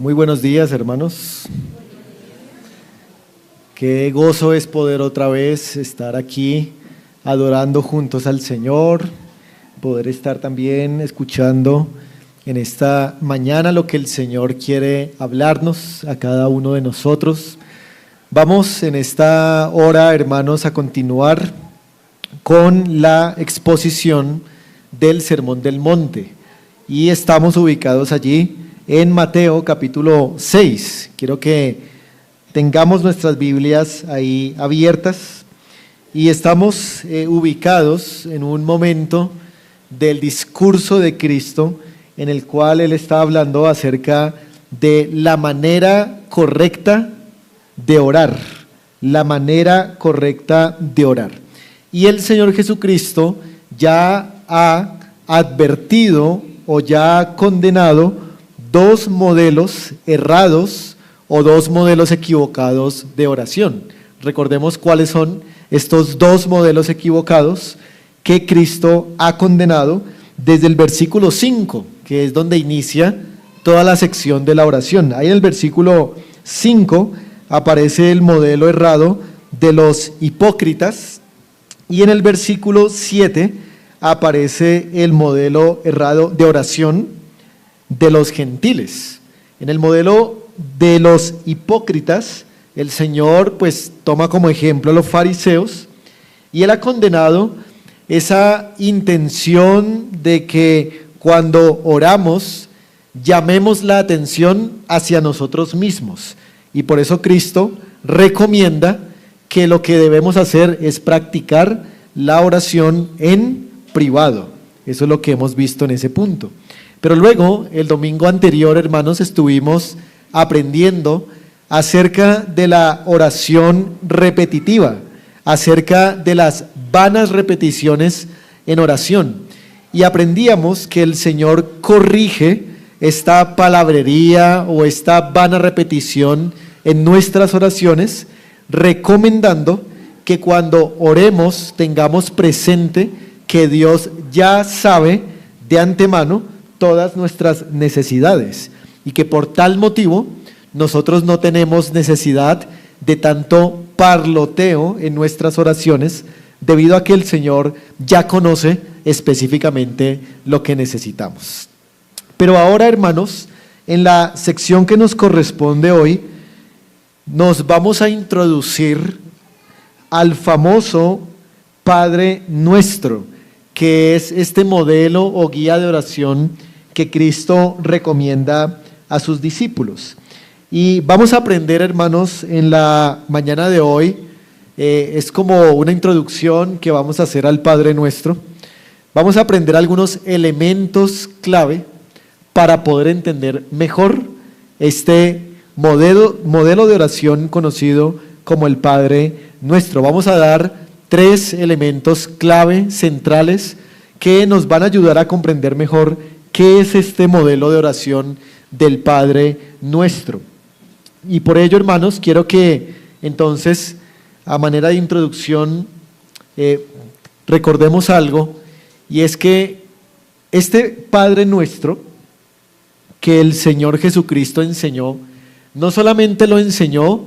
Muy buenos días, hermanos. Qué gozo es poder otra vez estar aquí adorando juntos al Señor, poder estar también escuchando en esta mañana lo que el Señor quiere hablarnos a cada uno de nosotros. Vamos en esta hora, hermanos, a continuar con la exposición del Sermón del Monte y estamos ubicados allí en Mateo capítulo 6. Quiero que tengamos nuestras Biblias ahí abiertas y estamos ubicados en un momento del discurso de Cristo en el cual Él está hablando acerca de la manera correcta de orar, la manera correcta de orar. Y el Señor Jesucristo ya ha advertido o ya ha condenado dos modelos errados o dos modelos equivocados de oración. Recordemos cuáles son estos dos modelos equivocados que Cristo ha condenado desde el versículo 5, que es donde inicia toda la sección de la oración. Ahí en el versículo 5 aparece el modelo errado de los hipócritas y en el versículo 7 aparece el modelo errado de oración de los gentiles. En el modelo de los hipócritas, el Señor pues toma como ejemplo a los fariseos y Él ha condenado esa intención de que cuando oramos llamemos la atención hacia nosotros mismos. Y por eso Cristo recomienda que lo que debemos hacer es practicar la oración en privado. Eso es lo que hemos visto en ese punto. Pero luego, el domingo anterior, hermanos, estuvimos aprendiendo acerca de la oración repetitiva, acerca de las vanas repeticiones en oración. Y aprendíamos que el Señor corrige esta palabrería o esta vana repetición en nuestras oraciones, recomendando que cuando oremos tengamos presente que Dios ya sabe de antemano todas nuestras necesidades y que por tal motivo nosotros no tenemos necesidad de tanto parloteo en nuestras oraciones debido a que el Señor ya conoce específicamente lo que necesitamos. Pero ahora, hermanos, en la sección que nos corresponde hoy, nos vamos a introducir al famoso Padre Nuestro, que es este modelo o guía de oración que Cristo recomienda a sus discípulos. Y vamos a aprender, hermanos, en la mañana de hoy, es como una introducción que vamos a hacer al Padre Nuestro. Vamos a aprender algunos elementos clave para poder entender mejor este modelo de oración conocido como el Padre Nuestro. Vamos a dar 3 elementos clave centrales que nos van a ayudar a comprender mejor qué es este modelo de oración del Padre Nuestro. Y por ello, hermanos, quiero que entonces, a manera de introducción, recordemos algo, y es que este Padre Nuestro que el Señor Jesucristo enseñó, no solamente lo enseñó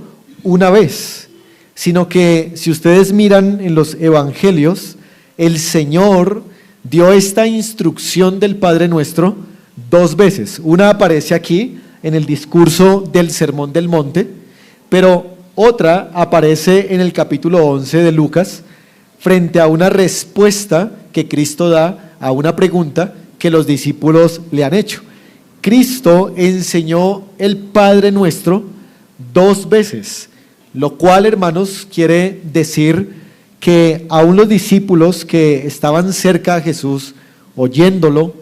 una vez, sino que si ustedes miran en los evangelios, el Señor dio esta instrucción del Padre Nuestro 2 veces. Una aparece aquí en el discurso del Sermón del Monte, pero otra aparece en el capítulo 11 de Lucas, frente a una respuesta que Cristo da a una pregunta que los discípulos le han hecho. Cristo enseñó el Padre Nuestro 2 veces, lo cual, hermanos, quiere decir que aún los discípulos que estaban cerca a Jesús, oyéndolo,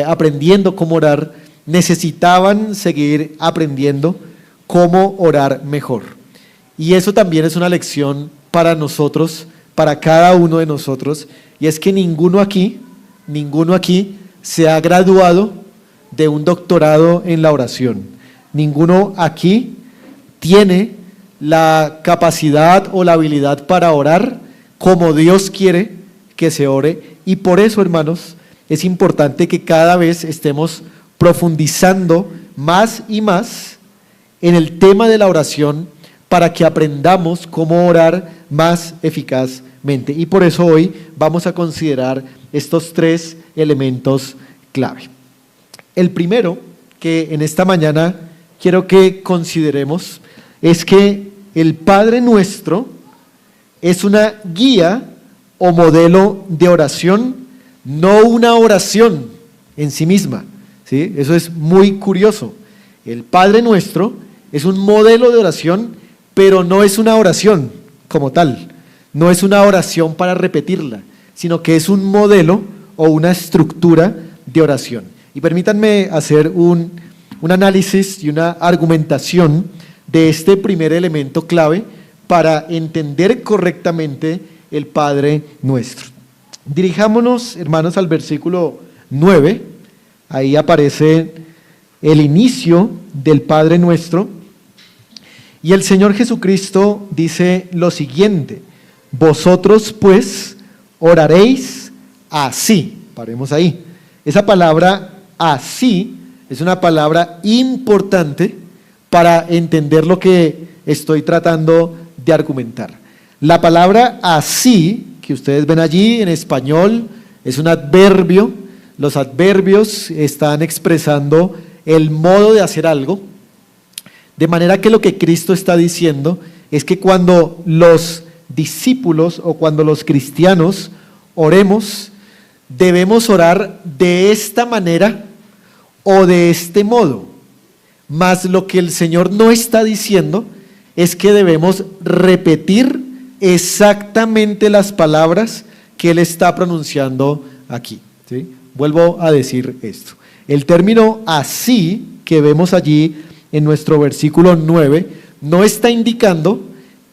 aprendiendo cómo orar, necesitaban seguir aprendiendo cómo orar mejor. Y eso también es una lección para nosotros, para cada uno de nosotros, y es que ninguno aquí se ha graduado de un doctorado en la oración. Ninguno aquí tiene la capacidad o la habilidad para orar como Dios quiere que se ore, y por eso, hermanos, es importante que cada vez estemos profundizando más y más en el tema de la oración para que aprendamos cómo orar más eficazmente. Y por eso hoy vamos a considerar estos 3 elementos clave. El primero que en esta mañana quiero que consideremos es que el Padre Nuestro es una guía o modelo de oración, no una oración en sí misma, ¿sí? Eso es muy curioso. El Padre Nuestro es un modelo de oración, pero no es una oración como tal, no es una oración para repetirla, sino que es un modelo o una estructura de oración. Y permítanme hacer un análisis y una argumentación de este primer elemento clave para entender correctamente el Padre Nuestro. Dirijámonos, hermanos, al versículo 9. Ahí aparece el inicio del Padre Nuestro. Y el Señor Jesucristo dice lo siguiente: vosotros pues oraréis así. Paremos ahí. Esa palabra así es una palabra importante para entender lo que estoy tratando de argumentar. La palabra así, que ustedes ven allí en español, es un adverbio. Los adverbios están expresando el modo de hacer algo, de manera que lo que Cristo está diciendo es que cuando los discípulos o cuando los cristianos oremos, debemos orar de esta manera o de este modo. Mas lo que el Señor no está diciendo es que debemos repetir exactamente las palabras que Él está pronunciando aquí, ¿sí? Vuelvo a decir esto. El término así que vemos allí en nuestro versículo 9 no está indicando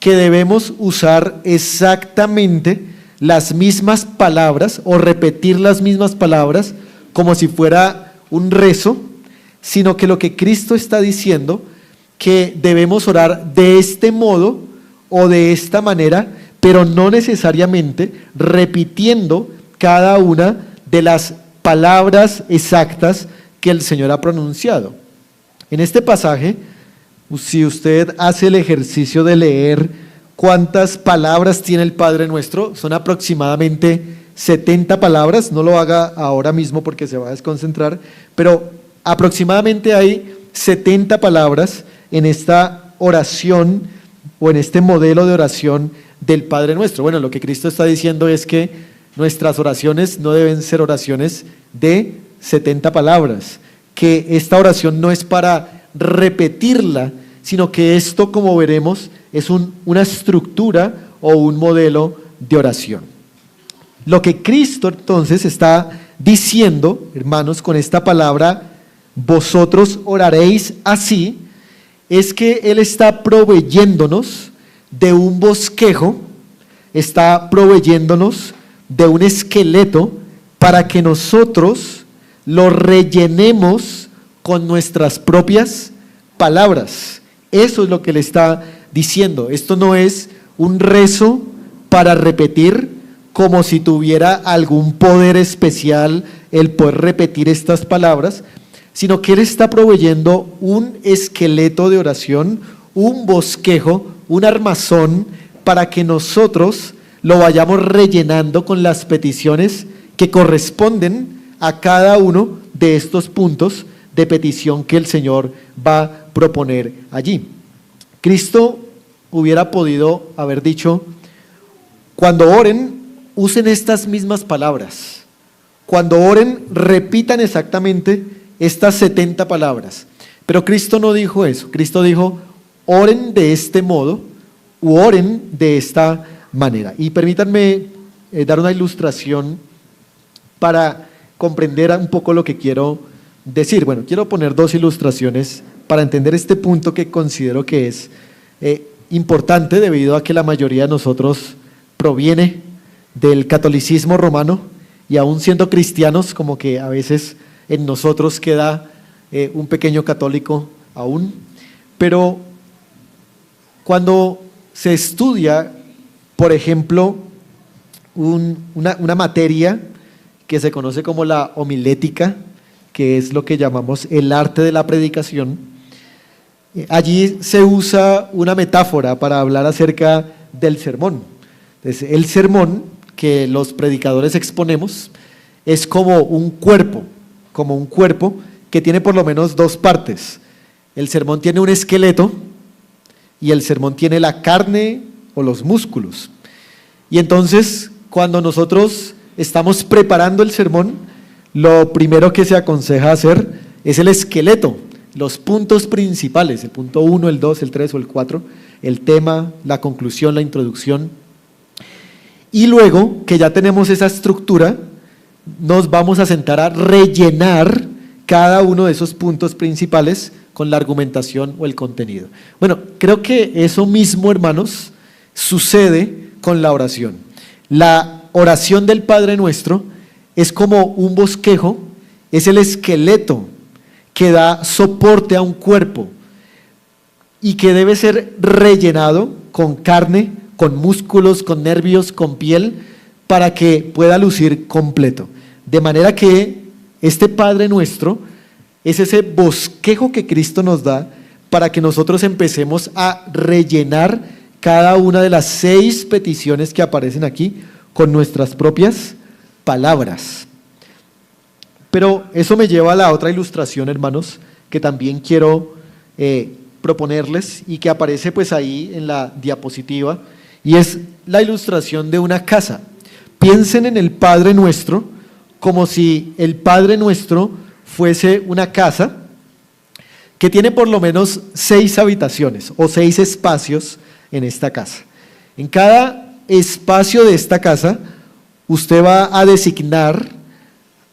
que debemos usar exactamente las mismas palabras o repetir las mismas palabras como si fuera un rezo, sino que lo que Cristo está diciendo que debemos orar de este modo o de esta manera, pero no necesariamente repitiendo cada una de las palabras exactas que el Señor ha pronunciado. En este pasaje, si usted hace el ejercicio de leer cuántas palabras tiene el Padre Nuestro, son aproximadamente 70 palabras, no lo haga ahora mismo porque se va a desconcentrar, pero aproximadamente hay 70 palabras en esta oración o en este modelo de oración del Padre Nuestro. Bueno, lo que Cristo está diciendo es que nuestras oraciones no deben ser oraciones de 70 palabras, que esta oración no es para repetirla, sino que esto, como veremos, es una estructura o un modelo de oración. Lo que Cristo entonces está diciendo, hermanos, con esta palabra, vosotros oraréis así, es que Él está proveyéndonos de un bosquejo, está proveyéndonos de un esqueleto para que nosotros lo rellenemos con nuestras propias palabras. Eso es lo que Él está diciendo. Esto no es un rezo para repetir como si tuviera algún poder especial el poder repetir estas palabras, sino que Él está proveyendo un esqueleto de oración, un bosquejo, un armazón, para que nosotros lo vayamos rellenando con las peticiones que corresponden a cada uno de estos puntos de petición que el Señor va a proponer allí. Cristo hubiera podido haber dicho: cuando oren, usen estas mismas palabras. Cuando oren, repitan exactamente estas 70 palabras. Pero Cristo no dijo eso. Cristo dijo: oren de este modo u oren de esta manera. Y permítanme dar una ilustración para comprender un poco lo que quiero decir. Bueno, quiero poner 2 ilustraciones para entender este punto que considero que es importante, debido a que la mayoría de nosotros proviene del catolicismo romano, y aún siendo cristianos, como que a veces en nosotros queda un pequeño católico aún. Pero cuando se estudia, por ejemplo, una materia que se conoce como la homilética, que es lo que llamamos el arte de la predicación, allí se usa una metáfora para hablar acerca del sermón. Entonces, el sermón que los predicadores exponemos es como un cuerpo que tiene por lo menos dos partes. El sermón tiene un esqueleto y el sermón tiene la carne o los músculos. Y entonces, cuando nosotros estamos preparando el sermón, lo primero que se aconseja hacer es el esqueleto, los puntos principales, el punto 1, el 2, el 3 o el 4, el tema, la conclusión, la introducción. Y luego que ya tenemos esa estructura, nos vamos a sentar a rellenar cada uno de esos puntos principales con la argumentación o el contenido. Bueno, creo que eso mismo, hermanos, sucede con la oración. La oración del Padre Nuestro es como un bosquejo, es el esqueleto que da soporte a un cuerpo y que debe ser rellenado con carne, con músculos, con nervios, con piel, para que pueda lucir completo. De manera que este Padre Nuestro es ese bosquejo que Cristo nos da para que nosotros empecemos a rellenar cada una de las 6 peticiones que aparecen aquí con nuestras propias palabras. Pero eso me lleva a la otra ilustración, hermanos, que también quiero proponerles y que aparece pues ahí en la diapositiva, y es la ilustración de una casa. Piensen en el Padre Nuestro como si el Padre Nuestro fuese una casa que tiene por lo menos 6 habitaciones o 6 espacios en esta casa. En cada espacio de esta casa, usted va a designar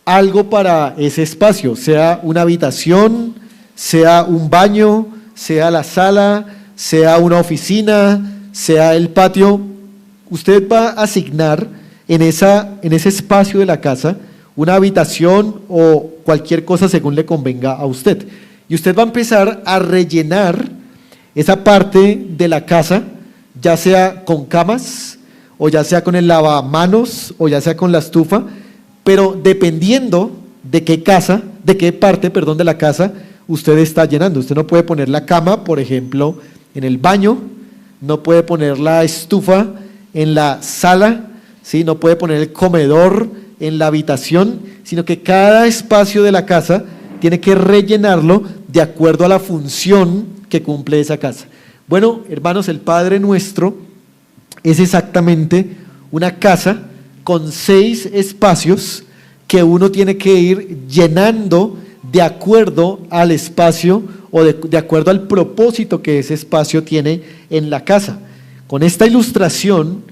algo para ese espacio, sea una habitación, sea un baño, sea la sala, sea una oficina, sea el patio. Usted va a asignar en ese espacio de la casa una habitación o cualquier cosa según le convenga a usted. Y usted va a empezar a rellenar esa parte de la casa, ya sea con camas, o ya sea con el lavamanos, o ya sea con la estufa, pero dependiendo de qué parte de la casa usted está llenando. Usted no puede poner la cama, por ejemplo, en el baño, no puede poner la estufa en la sala, ¿sí? No puede poner el comedor en la habitación, sino que cada espacio de la casa tiene que rellenarlo de acuerdo a la función que cumple esa casa. Bueno, hermanos, el Padre Nuestro es exactamente una casa con 6 espacios que uno tiene que ir llenando de acuerdo al espacio o de acuerdo al propósito que ese espacio tiene en la casa. Con esta ilustración,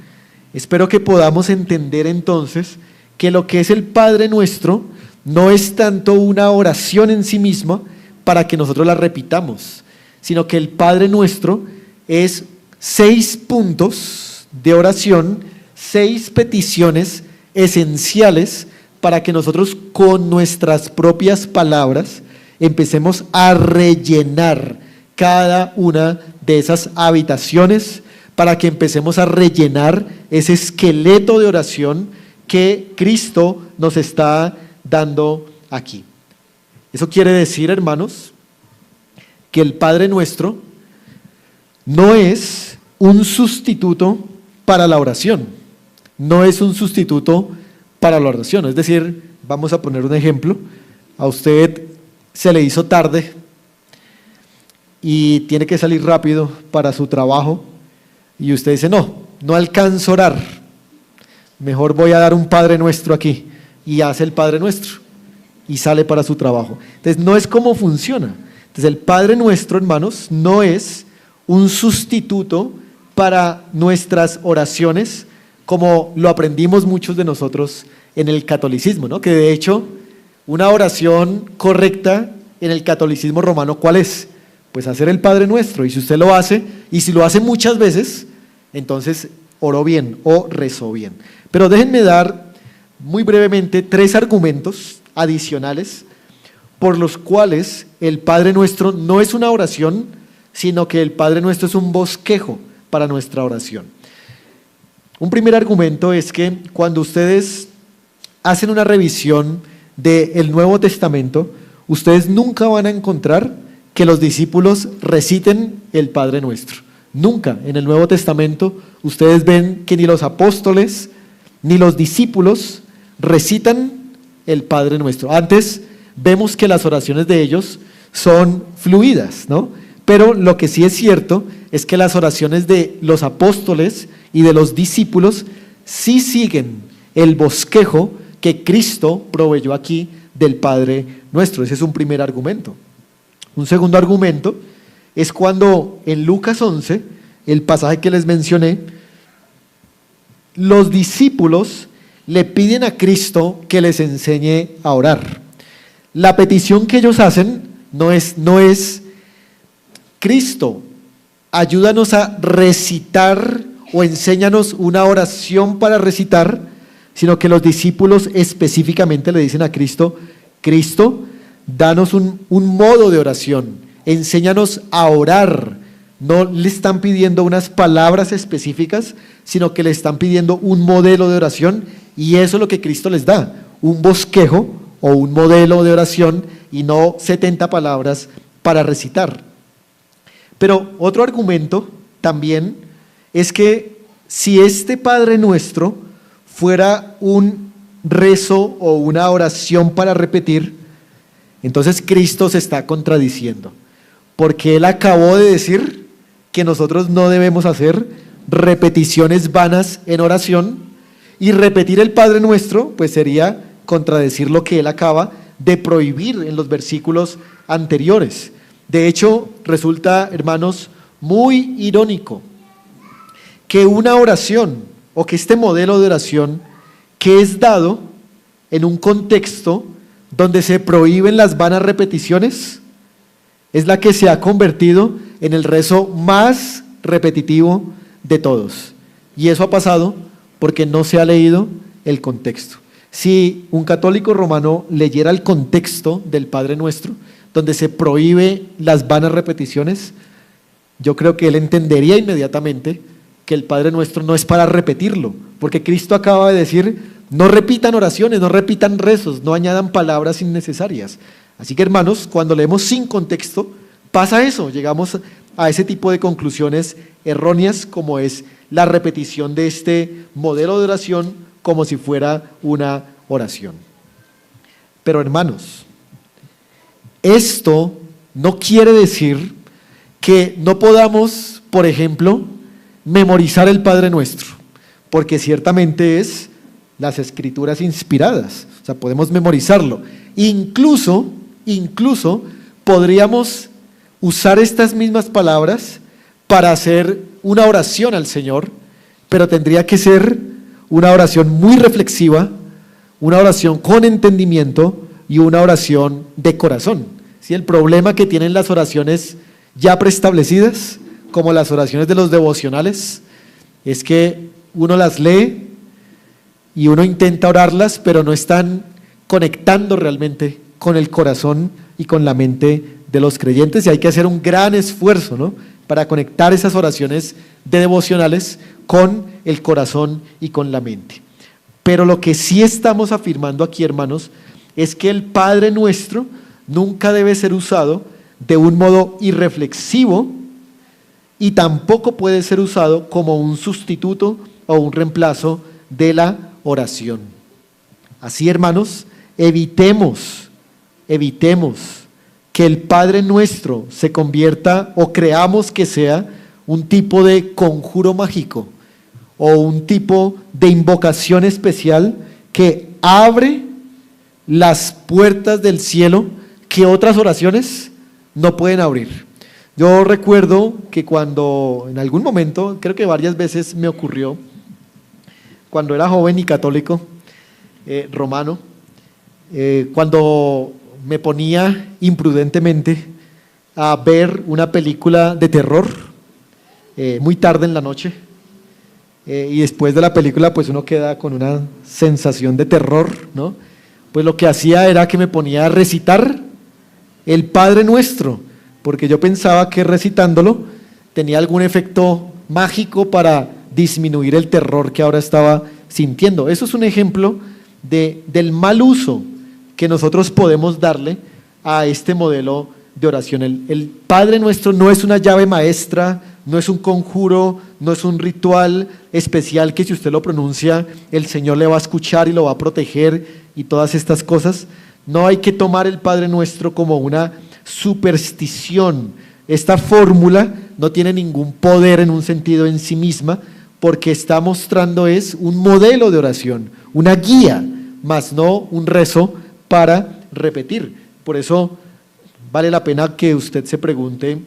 espero que podamos entender entonces que lo que es el Padre Nuestro no es tanto una oración en sí misma para que nosotros la repitamos, sino que el Padre Nuestro es 6 puntos de oración, 6 peticiones esenciales para que nosotros con nuestras propias palabras empecemos a rellenar cada una de esas habitaciones, para que empecemos a rellenar ese esqueleto de oración que Cristo nos está dando aquí. Eso quiere decir, hermanos, que el Padre Nuestro no es un sustituto para la oración, no es un sustituto para la oración. Es decir, vamos a poner un ejemplo: a usted se le hizo tarde y tiene que salir rápido para su trabajo y usted dice, no alcanzo a orar, mejor voy a dar un Padre Nuestro aquí, y hace el Padre Nuestro y sale para su trabajo. Entonces no es como funciona. Entonces el Padre Nuestro, hermanos, no es un sustituto para nuestras oraciones, como lo aprendimos muchos de nosotros en el catolicismo, ¿no? Que de hecho una oración correcta en el catolicismo romano, ¿cuál es? Pues hacer el Padre Nuestro, y si usted lo hace, y si lo hace muchas veces, entonces oró bien o rezó bien. Pero déjenme dar muy brevemente 3 argumentos adicionales por los cuales el Padre Nuestro no es una oración, sino que el Padre Nuestro es un bosquejo para nuestra oración. Un primer argumento es que cuando ustedes hacen una revisión del Nuevo Testamento, ustedes nunca van a encontrar que los discípulos reciten el Padre Nuestro. Nunca en el Nuevo Testamento ustedes ven que ni los apóstoles ni los discípulos recitan el Padre Nuestro. Antes vemos que las oraciones de ellos son fluidas, ¿no? Pero lo que sí es cierto es que las oraciones de los apóstoles y de los discípulos sí siguen el bosquejo que Cristo proveyó aquí del Padre Nuestro. Ese es un primer argumento. Un segundo argumento es cuando en Lucas 11, el pasaje que les mencioné, los discípulos le piden a Cristo que les enseñe a orar. La petición que ellos hacen no es Cristo, ayúdanos a recitar o enséñanos una oración para recitar, sino que los discípulos específicamente le dicen a Cristo, Cristo, danos un modo de oración, enséñanos a orar. No le están pidiendo unas palabras específicas, sino que le están pidiendo un modelo de oración, y eso es lo que Cristo les da, un bosquejo o un modelo de oración y no 70 palabras para recitar. Pero otro argumento también es que si este Padre Nuestro fuera un rezo o una oración para repetir, entonces Cristo se está contradiciendo, porque Él acabó de decir que nosotros no debemos hacer repeticiones vanas en oración, y repetir el Padre Nuestro pues sería contradecir lo que Él acaba de prohibir en los versículos anteriores. De hecho, resulta, hermanos, muy irónico que una oración o que este modelo de oración que es dado en un contexto donde se prohíben las vanas repeticiones es la que se ha convertido en el rezo más repetitivo de todos. Y eso ha pasado porque no se ha leído el contexto. Si un católico romano leyera el contexto del Padre Nuestro, donde se prohíbe las vanas repeticiones, yo creo que él entendería inmediatamente que el Padre Nuestro no es para repetirlo, porque Cristo acaba de decir, no repitan oraciones, no repitan rezos, no añadan palabras innecesarias. Así que, hermanos, cuando leemos sin contexto, pasa eso, llegamos a ese tipo de conclusiones erróneas, como es la repetición de este modelo de oración como si fuera una oración. Pero, hermanos, esto no quiere decir que no podamos, por ejemplo, memorizar el Padre Nuestro, porque ciertamente es las Escrituras inspiradas, o sea, podemos memorizarlo. Incluso podríamos usar estas mismas palabras para hacer una oración al Señor, pero tendría que ser una oración muy reflexiva, una oración con entendimiento y una oración de corazón. ¿Sí? El problema que tienen las oraciones ya preestablecidas, como las oraciones de los devocionales, es que uno las lee y uno intenta orarlas, pero no están conectando realmente con el corazón y con la mente de los creyentes, y hay que hacer un gran esfuerzo, ¿no?, para conectar esas oraciones de devocionales con el corazón y con la mente. Pero lo que sí estamos afirmando aquí, hermanos, es que el Padre Nuestro nunca debe ser usado de un modo irreflexivo, y tampoco puede ser usado como un sustituto o un reemplazo de la oración. Así, hermanos, evitemos que el Padre Nuestro se convierta, o creamos que sea, un tipo de conjuro mágico o un tipo de invocación especial que abre las puertas del cielo que otras oraciones no pueden abrir. Yo recuerdo que cuando en algún momento, creo que varias veces me ocurrió, cuando era joven y católico romano, cuando me ponía imprudentemente a ver una película de terror muy tarde en la noche, y después de la película pues uno queda con una sensación de terror, ¿no? Pues lo que hacía era que me ponía a recitar el Padre Nuestro, porque yo pensaba que recitándolo tenía algún efecto mágico para disminuir el terror que ahora estaba sintiendo. Eso es un ejemplo del mal uso que nosotros podemos darle a este modelo de oración. El Padre Nuestro no es una llave maestra, no es un conjuro, no es un ritual especial que si usted lo pronuncia, el Señor le va a escuchar y lo va a proteger y todas estas cosas. No hay que tomar el Padre Nuestro como una superstición. Esta fórmula no tiene ningún poder en un sentido en sí misma, porque está mostrando es un modelo de oración, una guía, más no un rezo para repetir. Por eso vale la pena que usted se pregunte,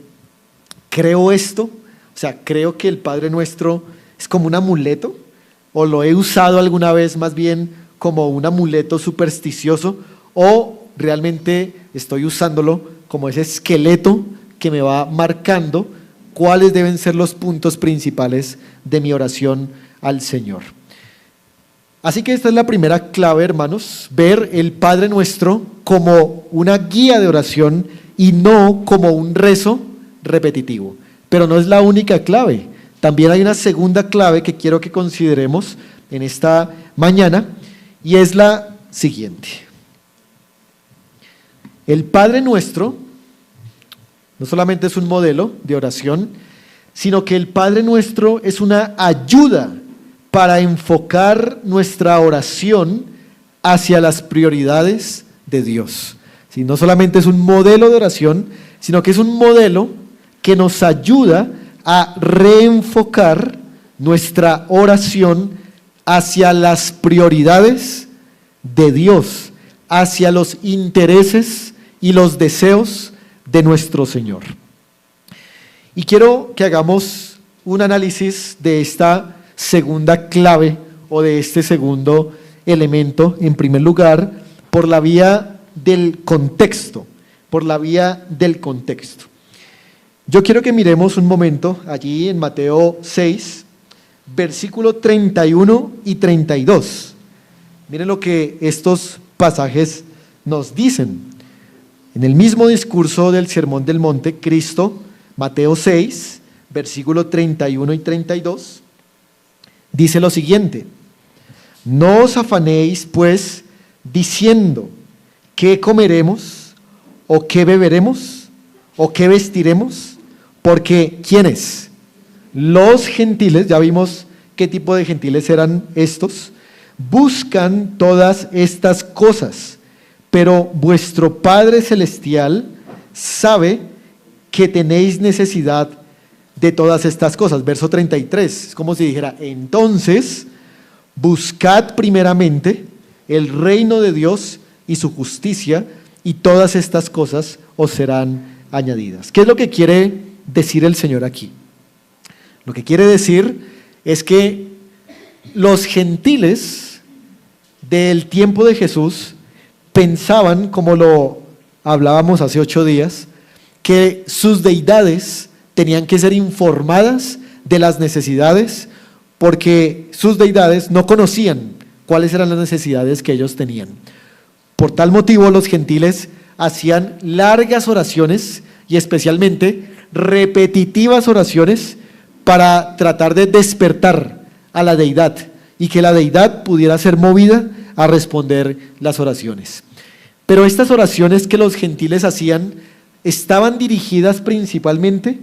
¿creo esto? O sea, ¿creo que el Padre Nuestro es como un amuleto? ¿O lo he usado alguna vez más bien como un amuleto supersticioso? ¿O realmente estoy usándolo como ese esqueleto que me va marcando cuáles deben ser los puntos principales de mi oración al Señor? Así que esta es la primera clave, hermanos, ver el Padre Nuestro como una guía de oración y no como un rezo repetitivo. Pero no es la única clave. También hay una segunda clave que quiero que consideremos en esta mañana y es la siguiente. El Padre Nuestro no solamente es un modelo de oración, sino que el Padre Nuestro es una ayuda para enfocar nuestra oración hacia las prioridades de Dios. ¿Sí? No solamente es un modelo de oración, sino que es un modelo que nos ayuda a reenfocar nuestra oración hacia las prioridades de Dios, hacia los intereses y los deseos de nuestro Señor. Y quiero que hagamos un análisis de esta segunda clave o de este segundo elemento, en primer lugar, por la vía del contexto, Yo quiero que miremos un momento allí en Mateo 6, versículo 31 y 32. Miren lo que estos pasajes nos dicen. En el mismo discurso del Sermón del Monte, Cristo, Mateo 6, versículo 31 y 32, dice lo siguiente: no os afanéis, pues, diciendo, ¿qué comeremos? ¿O qué beberemos? ¿O qué vestiremos? Porque, ¿quiénes? Los gentiles, ya vimos qué tipo de gentiles eran estos, buscan todas estas cosas, pero vuestro Padre Celestial sabe que tenéis necesidad de todas estas cosas. Verso 33, es como si dijera, entonces, buscad primeramente el reino de Dios y su justicia, y todas estas cosas os serán añadidas. ¿Qué es lo que quiere decir el Señor aquí? Lo que quiere decir es que los gentiles del tiempo de Jesús pensaban, como lo hablábamos hace 8 días, que sus deidades tenían que ser informadas de las necesidades, porque sus deidades no conocían cuáles eran las necesidades que ellos tenían. Por tal motivo, los gentiles hacían largas oraciones y especialmente repetitivas oraciones para tratar de despertar a la deidad y que la deidad pudiera ser movida a responder las oraciones. Pero estas oraciones que los gentiles hacían estaban dirigidas principalmente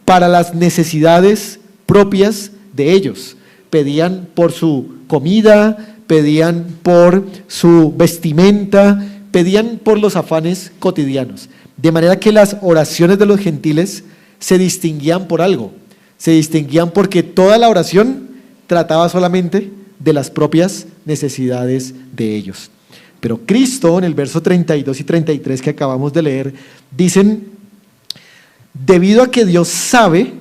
para las necesidades propias de ellos. Pedían por su comida, pedían por su vestimenta, pedían por los afanes cotidianos. De manera que las oraciones de los gentiles se distinguían por algo. Se distinguían porque toda la oración trataba solamente de las propias necesidades de ellos. Pero Cristo, en el verso 32 y 33 que acabamos de leer, dicen, debido a que Dios sabe,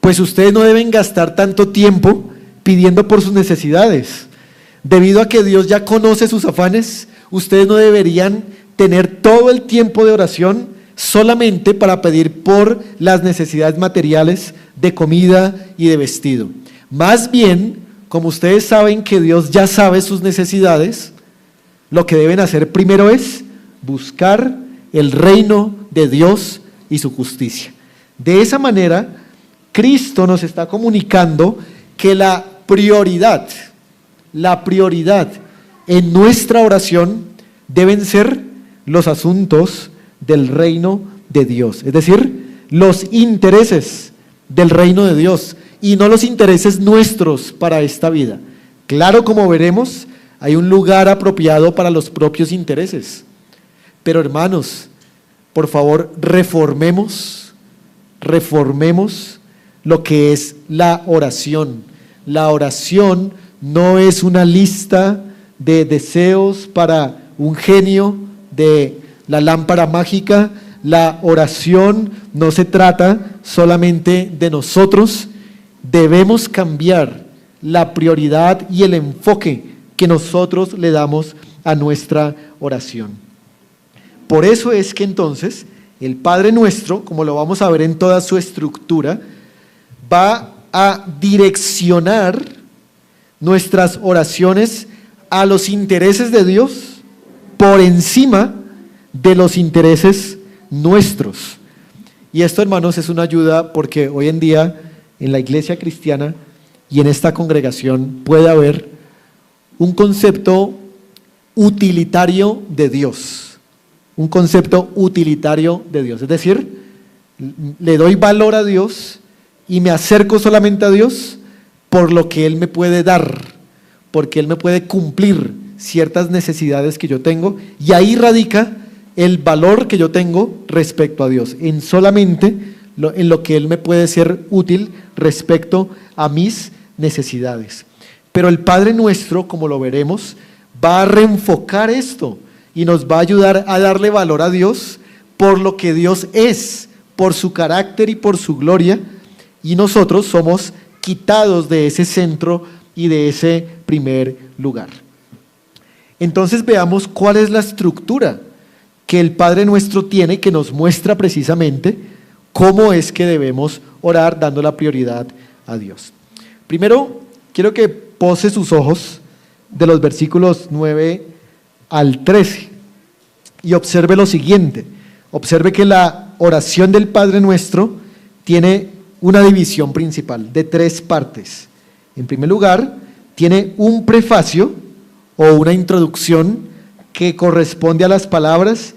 pues ustedes no deben gastar tanto tiempo pidiendo por sus necesidades. Debido a que Dios ya conoce sus afanes, ustedes no deberían tener todo el tiempo de oración solamente para pedir por las necesidades materiales de comida y de vestido. Más bien, como ustedes saben que Dios ya sabe sus necesidades, lo que deben hacer primero es buscar el reino de Dios y su justicia. De esa manera, Cristo nos está comunicando que la prioridad en nuestra oración deben ser los asuntos del reino de Dios, es decir, los intereses del reino de Dios y no los intereses nuestros para esta vida. Claro, como veremos, hay un lugar apropiado para los propios intereses, pero hermanos, por favor, reformemos lo que es la oración. La oración no es una lista de deseos para un genio de la lámpara mágica. La oración no se trata solamente de nosotros. Debemos cambiar la prioridad y el enfoque que nosotros le damos a nuestra oración. Por eso es que entonces el Padre Nuestro, como lo vamos a ver en toda su estructura, va a direccionar nuestras oraciones a los intereses de Dios por encima de los intereses nuestros. Y esto, hermanos, es una ayuda porque hoy en día en la iglesia cristiana y en esta congregación puede haber un concepto utilitario de Dios. Un concepto utilitario de Dios. Es decir, le doy valor a Dios y me acerco solamente a Dios por lo que Él me puede dar, porque Él me puede cumplir ciertas necesidades que yo tengo, y ahí radica el valor que yo tengo respecto a Dios, en solamente en lo que Él me puede ser útil respecto a mis necesidades. Pero el Padre Nuestro, como lo veremos, va a reenfocar esto y nos va a ayudar a darle valor a Dios por lo que Dios es, por su carácter y por su gloria, y nosotros somos quitados de ese centro y de ese primer lugar. Entonces veamos cuál es la estructura que el Padre Nuestro tiene, que nos muestra precisamente cómo es que debemos orar dando la prioridad a Dios. Primero, quiero que pose sus ojos de los versículos 9 al 13 y observe lo siguiente. Observe que la oración del Padre Nuestro tiene una división principal de 3 partes. En primer lugar, tiene un prefacio o una introducción que corresponde a las palabras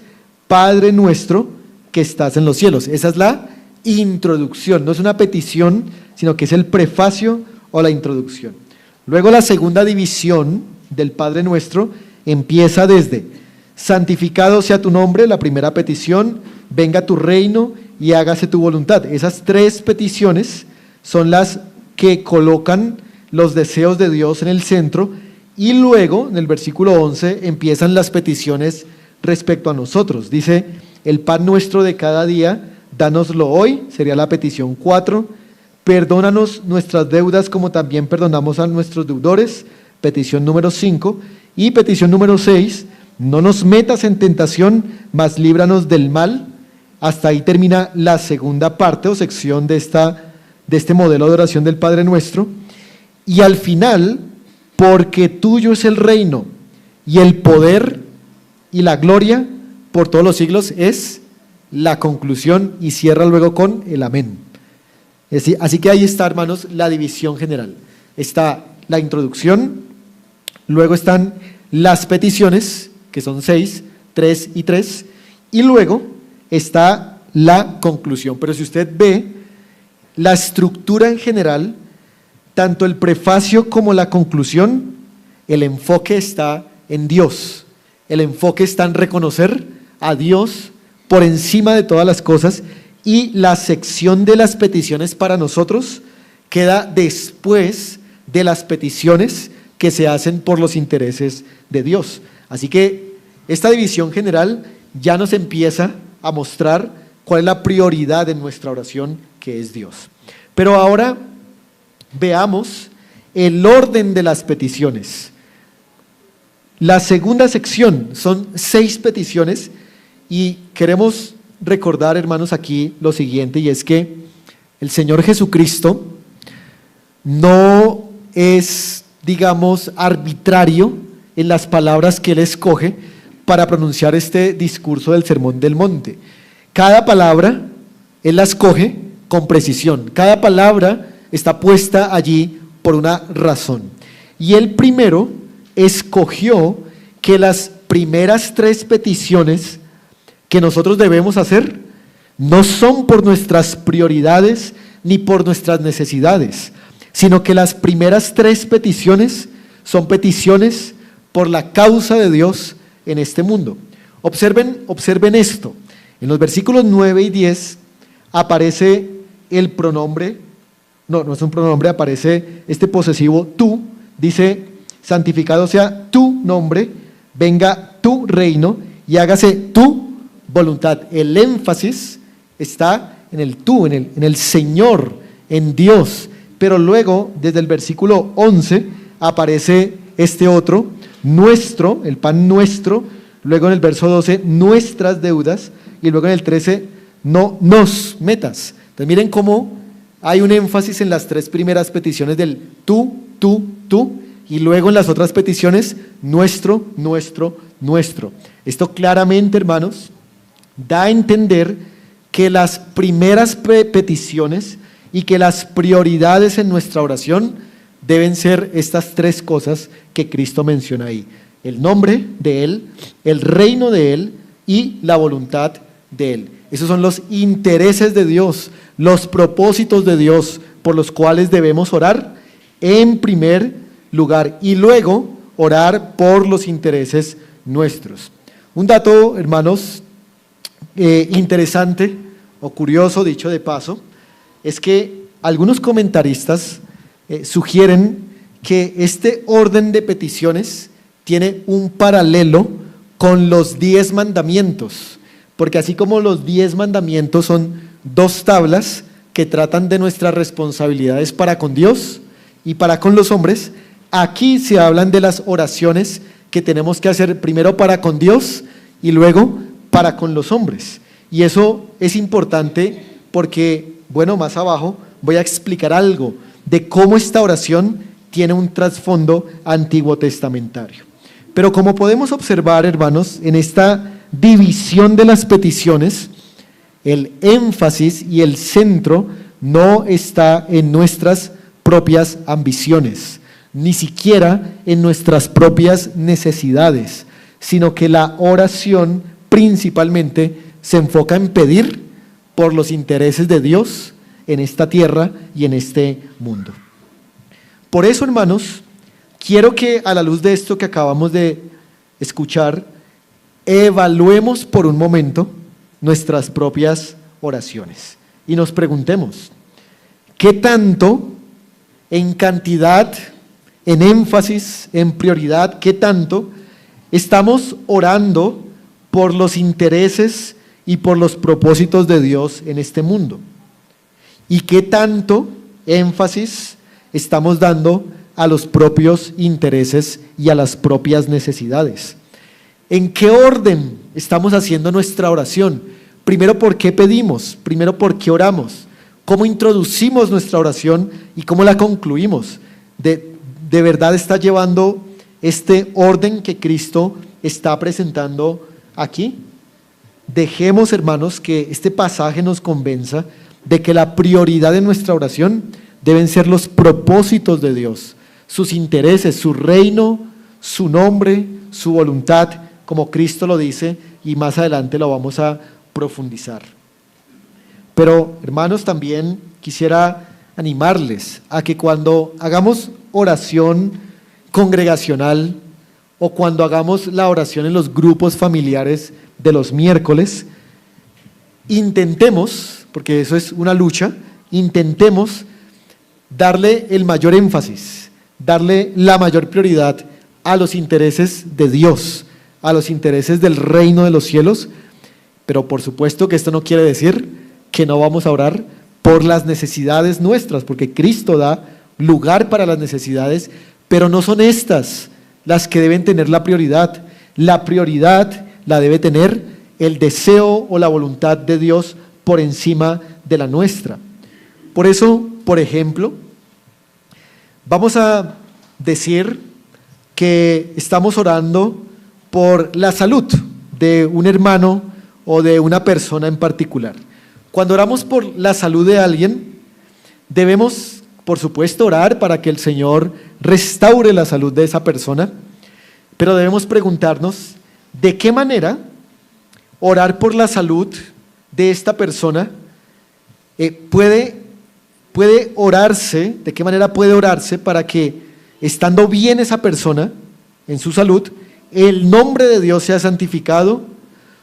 Padre Nuestro que estás en los cielos. Esa es la introducción, no es una petición, sino que es el prefacio o la introducción. Luego la segunda división del Padre Nuestro empieza desde santificado sea tu nombre, la primera petición, venga tu reino y hágase tu voluntad. Esas 3 peticiones son las que colocan los deseos de Dios en el centro, y luego en el versículo 11 empiezan las peticiones respecto a nosotros. Dice, el pan nuestro de cada día, dánoslo hoy, sería la petición 4, perdónanos nuestras deudas como también perdonamos a nuestros deudores, petición número 5, y petición número 6, no nos metas en tentación, mas líbranos del mal. Hasta ahí termina la segunda parte o sección de este modelo de oración del Padre Nuestro. Y al final, porque tuyo es el reino y el poder y la gloria por todos los siglos, es la conclusión, y cierra luego con el amén. Así que ahí está, hermanos, la división general. Está la introducción, luego están las peticiones, que son 6, 3 y 3, y luego está la conclusión. Pero si usted ve la estructura en general, tanto el prefacio como la conclusión, el enfoque está en Dios. El enfoque está en reconocer a Dios por encima de todas las cosas, y la sección de las peticiones para nosotros queda después de las peticiones que se hacen por los intereses de Dios. Así que esta división general ya nos empieza a mostrar cuál es la prioridad en nuestra oración, que es Dios. Pero ahora veamos el orden de las peticiones. La segunda sección son 6 peticiones, y queremos recordar, hermanos, aquí lo siguiente, y es que el Señor Jesucristo no es, digamos, arbitrario en las palabras que Él escoge para pronunciar este discurso del Sermón del Monte. Cada palabra Él la escoge con precisión, cada palabra está puesta allí por una razón. Y Él primero escogió que las primeras tres peticiones que nosotros debemos hacer no son por nuestras prioridades ni por nuestras necesidades, sino que las primeras tres peticiones son peticiones por la causa de Dios en este mundo. Observen esto. En los versículos 9 y 10 aparece el pronombre, no es un pronombre, aparece este posesivo tú, dice, santificado sea tu nombre, venga tu reino y hágase tu voluntad. El énfasis está en el tú, en el Señor, en Dios. Pero luego, desde el versículo 11, aparece este otro, nuestro, el pan nuestro. Luego en el verso 12, nuestras deudas. Y luego en el 13, no nos metas. Entonces miren cómo hay un énfasis en las tres primeras peticiones del tú. Y luego en las otras peticiones, nuestro. Esto claramente, hermanos, da a entender que las primeras peticiones y que las prioridades en nuestra oración deben ser estas tres cosas que Cristo menciona ahí: el nombre de Él, el reino de Él y la voluntad de Él. Esos son los intereses de Dios, los propósitos de Dios por los cuales debemos orar en primer lugar y luego orar por los intereses nuestros. Un dato, hermanos, interesante o curioso, dicho de paso, es que algunos comentaristas sugieren que este orden de peticiones tiene un paralelo con los 10 mandamientos, porque así como los 10 mandamientos son 2 tablas que tratan de nuestras responsabilidades para con Dios y para con los hombres, aquí se hablan de las oraciones que tenemos que hacer primero para con Dios y luego para con los hombres. Y eso es importante porque, bueno, más abajo voy a explicar algo de cómo esta oración tiene un trasfondo antiguo testamentario. Pero como podemos observar, hermanos, en esta división de las peticiones, el énfasis y el centro no está en nuestras propias ambiciones, ni siquiera en nuestras propias necesidades, sino que la oración principalmente se enfoca en pedir por los intereses de Dios en esta tierra y en este mundo. Por eso, hermanos, quiero que a la luz de esto que acabamos de escuchar, evaluemos por un momento nuestras propias oraciones y nos preguntemos, ¿qué tanto en cantidad, en énfasis, en prioridad, qué tanto estamos orando por los intereses y por los propósitos de Dios en este mundo? ¿Y qué tanto énfasis estamos dando a los propios intereses y a las propias necesidades? ¿En qué orden estamos haciendo nuestra oración? Primero, ¿por qué pedimos? Primero, ¿por qué oramos? ¿Cómo introducimos nuestra oración y cómo la concluimos? ¿De verdad está llevando este orden que Cristo está presentando aquí? Dejemos, hermanos, que este pasaje nos convenza de que la prioridad de nuestra oración deben ser los propósitos de Dios, sus intereses, su reino, su nombre, su voluntad, como Cristo lo dice, y más adelante lo vamos a profundizar. Pero, hermanos, también quisiera animarles a que cuando hagamos oración congregacional o cuando hagamos la oración en los grupos familiares de los miércoles, intentemos, porque eso es una lucha, intentemos darle el mayor énfasis, darle la mayor prioridad a los intereses de Dios, a los intereses del reino de los cielos, pero por supuesto que esto no quiere decir que no vamos a orar por las necesidades nuestras, porque Cristo da lugar para las necesidades, pero no son estas las que deben tener la prioridad. La prioridad la debe tener el deseo o la voluntad de Dios por encima de la nuestra. Por eso, por ejemplo, vamos a decir que estamos orando por la salud de un hermano o de una persona en particular. Cuando oramos por la salud de alguien, debemos, por supuesto, orar para que el Señor restaure la salud de esa persona, pero debemos preguntarnos, ¿de qué manera orar por la salud de esta persona puede orarse? ¿De qué manera puede orarse para que, estando bien esa persona en su salud, el nombre de Dios sea santificado,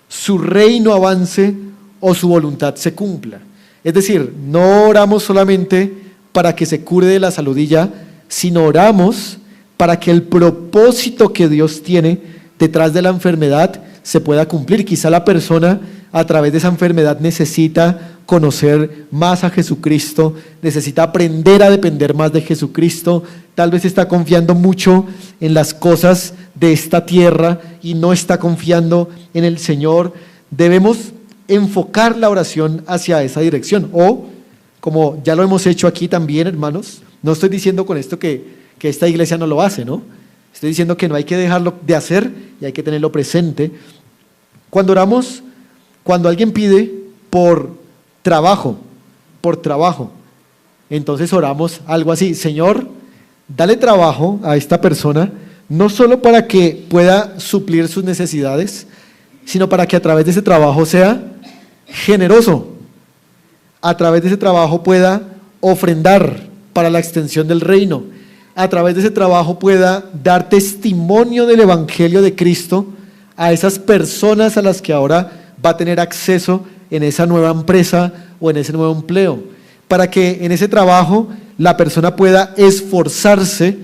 su reino avance o su voluntad se cumpla? Es decir, no oramos solamente para que se cure de la salud y ya, sino oramos para que el propósito que Dios tiene detrás de la enfermedad se pueda cumplir. Quizá la persona a través de esa enfermedad necesita conocer más a Jesucristo, necesita aprender a depender más de Jesucristo, tal vez está confiando mucho en las cosas de esta tierra y no está confiando en el Señor. Debemos enfocar la oración hacia esa dirección, o como ya lo hemos hecho aquí también, hermanos, no estoy diciendo con esto que esta iglesia no lo hace, ¿no? Estoy diciendo que no hay que dejarlo de hacer y hay que tenerlo presente. Cuando oramos, cuando alguien pide por trabajo, entonces oramos algo así: Señor, dale trabajo a esta persona, no solo para que pueda suplir sus necesidades, sino para que a través de ese trabajo sea generoso, a través de ese trabajo pueda ofrendar para la extensión del reino, a través de ese trabajo pueda dar testimonio del Evangelio de Cristo a esas personas a las que ahora va a tener acceso en esa nueva empresa o en ese nuevo empleo, para que en ese trabajo la persona pueda esforzarse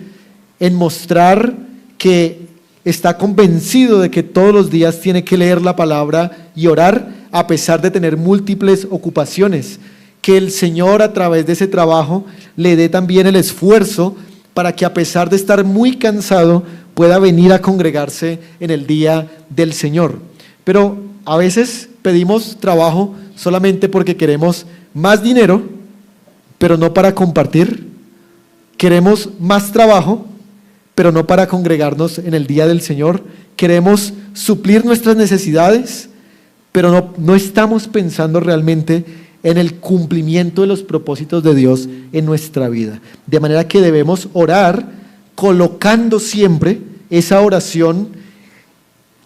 en mostrar que está convencido de que todos los días tiene que leer la palabra y orar a pesar de tener múltiples ocupaciones, que el Señor a través de ese trabajo le dé también el esfuerzo para que a pesar de estar muy cansado pueda venir a congregarse en el día del Señor. Pero a veces pedimos trabajo solamente porque queremos más dinero, pero no para compartir. Queremos más trabajo, pero no para congregarnos en el día del Señor. Queremos suplir nuestras necesidades, pero no estamos pensando realmente en el cumplimiento de los propósitos de Dios en nuestra vida. De manera que debemos orar colocando siempre esa oración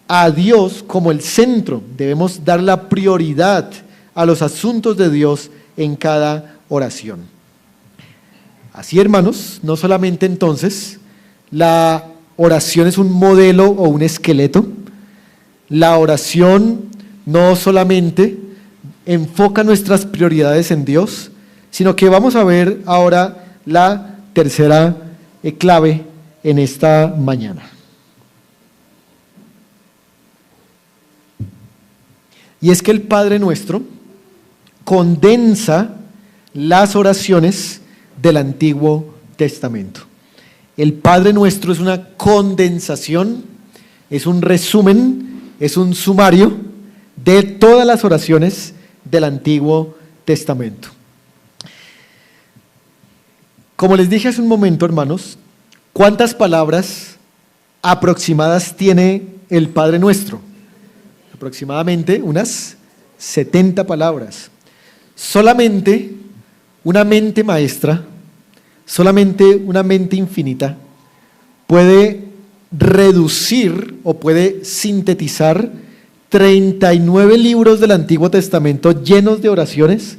a Dios como el centro. Debemos dar la prioridad a los asuntos de Dios en cada oración. Así, hermanos, no solamente entonces la oración es un modelo o un esqueleto, la oración no solamente enfoca nuestras prioridades en Dios, sino que vamos a ver ahora la tercera clave en esta mañana. Y es que el Padre Nuestro condensa las oraciones del Antiguo Testamento. El Padre Nuestro es una condensación, es un resumen, es un sumario de todas las oraciones del Antiguo Testamento. Como les dije hace un momento, hermanos, ¿cuántas palabras aproximadas tiene el Padre Nuestro? Aproximadamente unas 70 palabras. Solamente una mente maestra, solamente una mente infinita puede reducir o puede sintetizar 39 libros del Antiguo Testamento llenos de oraciones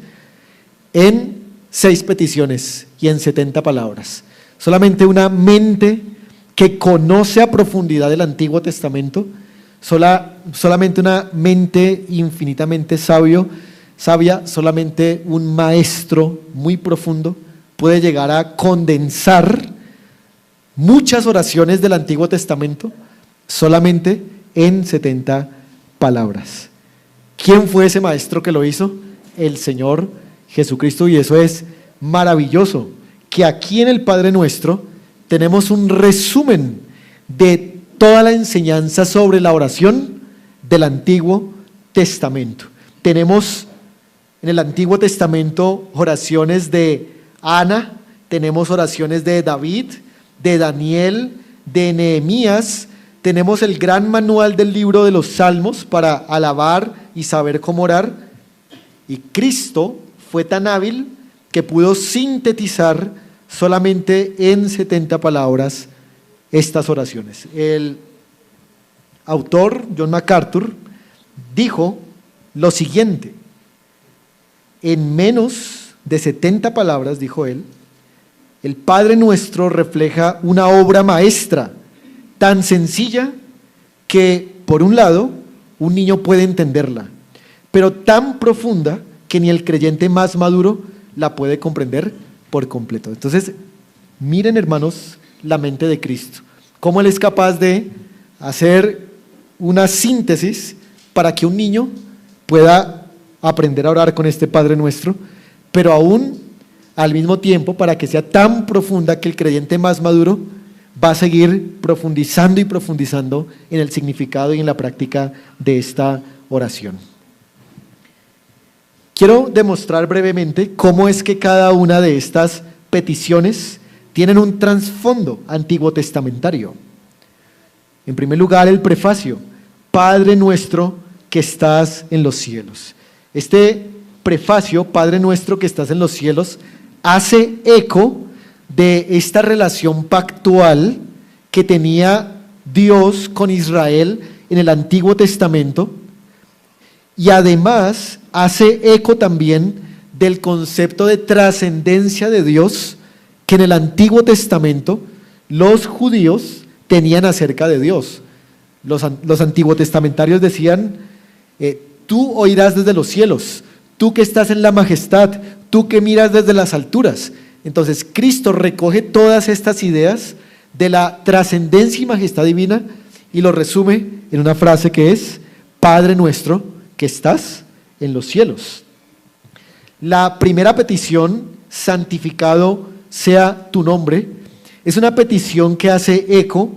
en 6 peticiones y en 70 palabras. Solamente una mente que conoce a profundidad el Antiguo Testamento, solamente una mente infinitamente sabia, solamente un maestro muy profundo puede llegar a condensar muchas oraciones del Antiguo Testamento solamente en 70 palabras. ¿Quién fue ese maestro que lo hizo? El Señor Jesucristo. Y eso es maravilloso, que aquí en el Padre Nuestro tenemos un resumen de toda la enseñanza sobre la oración del Antiguo Testamento. Tenemos en el Antiguo Testamento oraciones de Ana, tenemos oraciones de David, de Daniel, de Nehemías, tenemos el gran manual del libro de los Salmos para alabar y saber cómo orar. Y Cristo fue tan hábil que pudo sintetizar solamente en 70 palabras estas oraciones. El autor, John MacArthur, dijo lo siguiente: en menos de 70 palabras, dijo él, el Padre Nuestro refleja una obra maestra tan sencilla que, por un lado, un niño puede entenderla, pero tan profunda que ni el creyente más maduro la puede comprender por completo. Entonces, miren, hermanos, la mente de Cristo, cómo Él es capaz de hacer una síntesis para que un niño pueda aprender a orar con este Padre Nuestro, pero aún al mismo tiempo para que sea tan profunda que el creyente más maduro va a seguir profundizando y profundizando en el significado y en la práctica de esta oración. Quiero demostrar brevemente cómo es que cada una de estas peticiones tienen un trasfondo antiguo testamentario. En primer lugar, el prefacio: Padre nuestro que estás en los cielos. Este prefacio, Padre nuestro que estás en los cielos, hace eco de esta relación pactual que tenía Dios con Israel en el Antiguo Testamento, y además hace eco también del concepto de trascendencia de Dios que en el Antiguo Testamento los judíos tenían acerca de Dios. Los antiguos testamentarios decían: tú oirás desde los cielos, tú que estás en la majestad, tú que miras desde las alturas. Entonces Cristo recoge todas estas ideas de la trascendencia y majestad divina y lo resume en una frase que es: Padre nuestro que estás en los cielos. La primera petición, santificado sea tu nombre, es una petición que hace eco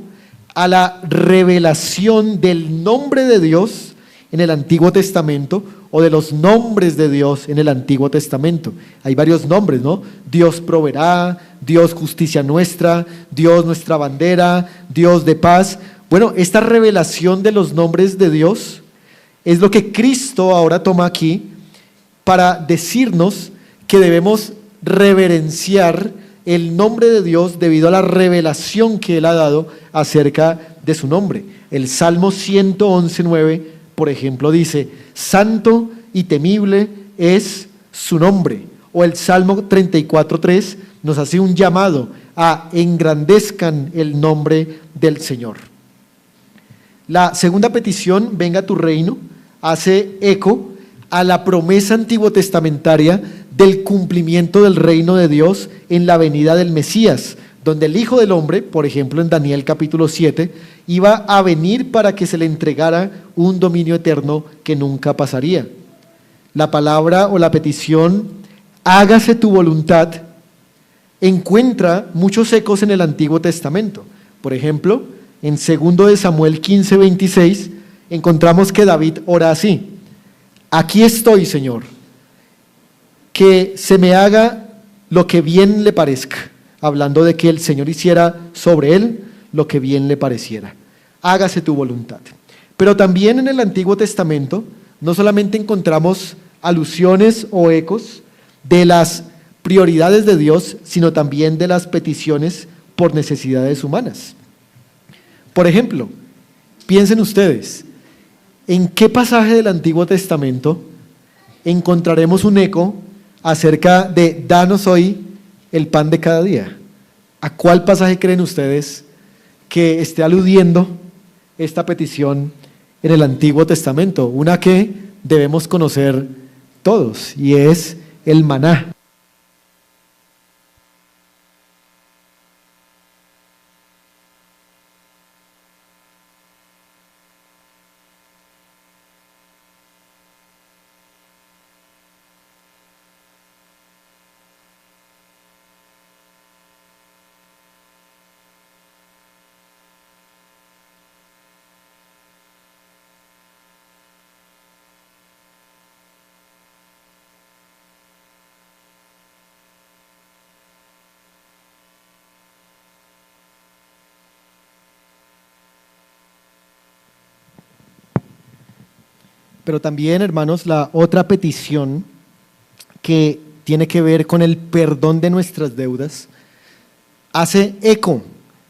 a la revelación del nombre de Dios en el Antiguo Testamento, o de los nombres de Dios en el Antiguo Testamento. Hay varios nombres, ¿no? Dios proveerá, Dios justicia nuestra, Dios nuestra bandera, Dios de paz. Bueno, esta revelación de los nombres de Dios es lo que Cristo ahora toma aquí para decirnos que debemos reverenciar el nombre de Dios debido a la revelación que Él ha dado acerca de su nombre. El Salmo 111:9, por ejemplo, dice: santo y temible es su nombre. O el Salmo 34:3 nos hace un llamado a engrandezcan el nombre del Señor. La segunda petición, venga tu reino, hace eco a la promesa antiguo testamentaria del cumplimiento del reino de Dios en la venida del Mesías, donde el Hijo del Hombre, por ejemplo en Daniel capítulo 7, iba a venir para que se le entregara un dominio eterno que nunca pasaría. La palabra o la petición, hágase tu voluntad, encuentra muchos ecos en el Antiguo Testamento. Por ejemplo, en 2 de Samuel 15:26, encontramos que David ora así: aquí estoy, Señor, que se me haga lo que bien le parezca, hablando de que el Señor hiciera sobre él lo que bien le pareciera. Hágase tu voluntad. Pero también en el Antiguo Testamento no solamente encontramos alusiones o ecos de las prioridades de Dios, sino también de las peticiones por necesidades humanas. Por ejemplo, piensen ustedes, ¿en qué pasaje del Antiguo Testamento encontraremos un eco acerca de danos hoy el pan de cada día? ¿A cuál pasaje creen ustedes que esté aludiendo esta petición en el Antiguo Testamento? Una que debemos conocer todos, y es el maná. Pero también, hermanos, la otra petición que tiene que ver con el perdón de nuestras deudas hace eco